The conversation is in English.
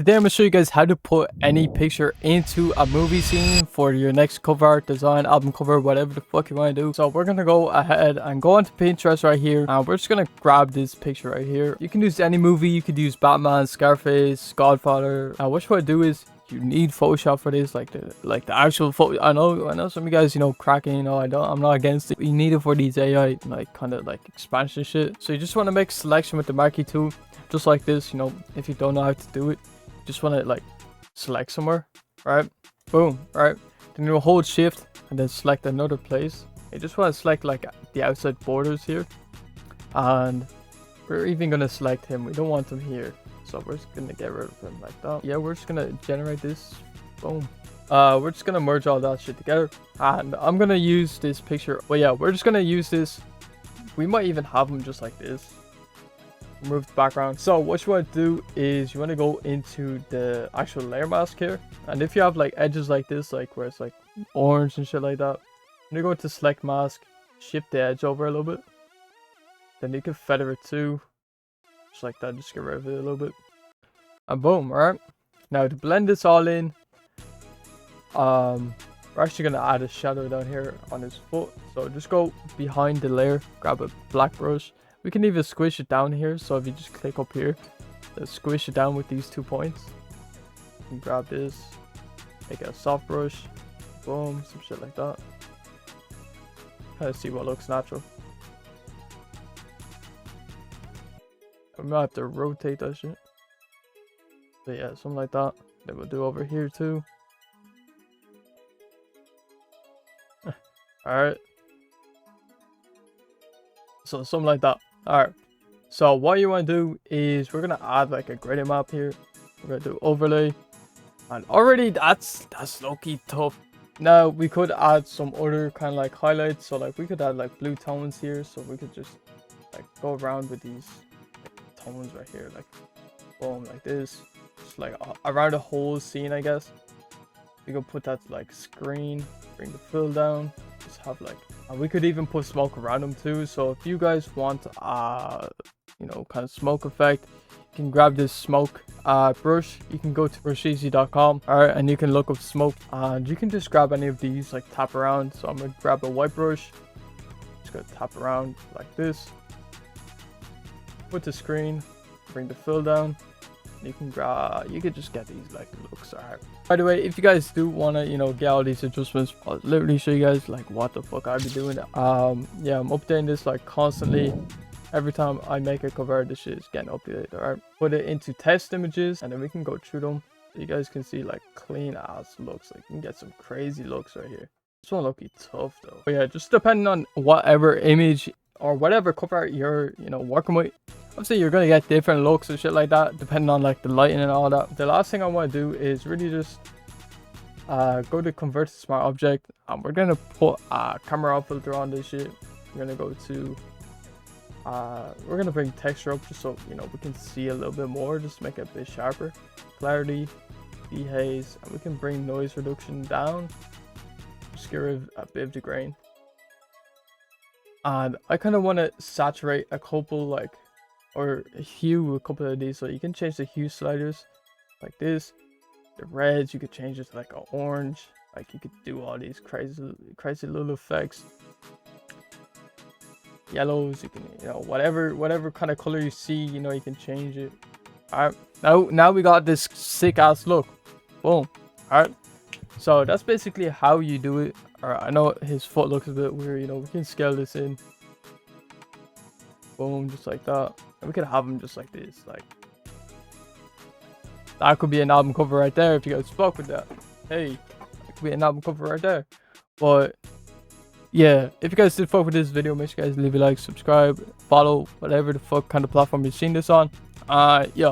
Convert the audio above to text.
today I'm going to show you guys how to put any picture into a movie scene for your next cover art design, album cover, whatever the fuck you want to do. So we're going to go ahead and go onto Pinterest right here, and we're just going to grab this picture right here. You can use any movie. You could use Batman, Scarface, Godfather. What you want to do is you need Photoshop for this, like the actual photo. I know some of you guys, cracking, I'm not against it. You need it for these AI kind of expansion shit. So you just want to make selection with the marquee tool, just like this. If you don't know how to do it, you just want to select somewhere, right? Boom, right? Then you'll hold shift and then select another place. You just want to select the outside borders here, and we're even gonna select him. We don't want him here, so we're just gonna get rid of him like that. Yeah, we're just gonna generate this. Boom. We're just gonna merge all that shit together, and I'm gonna use this picture. Well, yeah, we're just gonna use this. We might even have him just like this. Remove the background. So what you want to do is you want to go into the actual layer mask here, and if you have edges like this, where it's orange and shit like that, you go to select mask, shift the edge over a little bit, then you can feather it too, just like that. Just get rid of it a little bit, and boom. All right, now to blend this all in, we're actually gonna add a shadow down here on his foot. So just go behind the layer, grab a black brush. We can even squish it down here. So if you just click up here, squish it down with these 2 points. You can grab this, make a soft brush, boom, some shit like that. Kind of see what looks natural. I might have to rotate that shit. But yeah, something like that. Then we'll do over here too. Alright. So something like that. Alright. So what you want to do is we're gonna add a gradient map here. We're gonna do overlay. And already that's low-key tough. Now we could add some other kind of highlights. So we could add blue tones here. So we could just go around with these tones right here, boom, like this, just around the whole scene, I guess. You can put that to screen, bring the fill down, just have and we could even put smoke around them too. So if you guys want kind of smoke effect, you can grab this smoke brush. You can go to brusheasy.com, all right, and you can look up smoke, and you can just grab any of these, tap around. So I'm gonna grab a white brush, just gonna tap around like this, put the screen, bring the fill down. You could just get these looks. Alright, by the way, if you guys do want to get all these adjustments, I'll literally show you guys what the fuck I'll be doing. Yeah, I'm updating this constantly. Every time I make a cover, this shit is getting updated. Alright, put it into test images, and then we can go through them so you guys can see clean ass looks. You can get some crazy looks right here. This one looking tough though. But yeah, just depending on whatever image or whatever cover art you're working with, obviously you're gonna get different looks and shit like that, depending on the lighting and all that. The last thing I want to do is really just go to convert to smart object, and we're gonna put a camera filter on this shit. We're gonna go to we're gonna bring texture up just so we can see a little bit more, just make it a bit sharper. Clarity, dehaze, and we can bring noise reduction down, just get rid of a bit of the grain. And I kind of want to saturate a couple or hue a couple of these. So you can change the hue sliders like this. The reds you could change it to an orange. You could do all these crazy little effects. Yellows, you can whatever kind of color you see, you can change it. All right, now we got this sick ass look. Boom. All right, so that's basically how you do it. Alright, I know his foot looks a bit weird, we can scale this in. Boom, just like that. And we could have him just like this, that could be an album cover right there if you guys fuck with that. Hey, that could be an album cover right there. But yeah, if you guys did fuck with this video, make sure you guys leave a like, subscribe, follow, whatever the fuck kind of platform you've seen this on. Yeah,